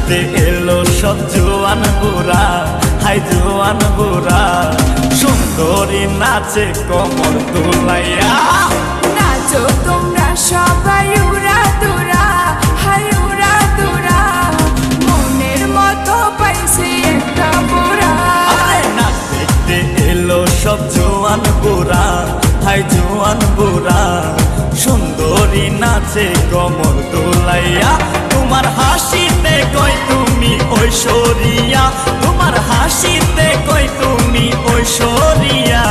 নাচতে এলো সব জোয়ান বুড়া, হাই জোয়ান বুড়া, সুন্দরী নাচে কমর দুলাইয়া। নাচো তোমরা সবাই উড়া দুরা, হাই উড়া দুরা, মনের মতো পাইছে একটা বুড়া। নাচ দেখতে এলো সব জোয়ান বুড়া, হাই জোয়ান বুড়া, সুন্দরী নাচে কমর দোলাইয়া। তোমার হাসিতে কই তুমি ঐশ্বরিয়া, তোমার হাসিতে কই তুমি ঐশ্বরিয়া।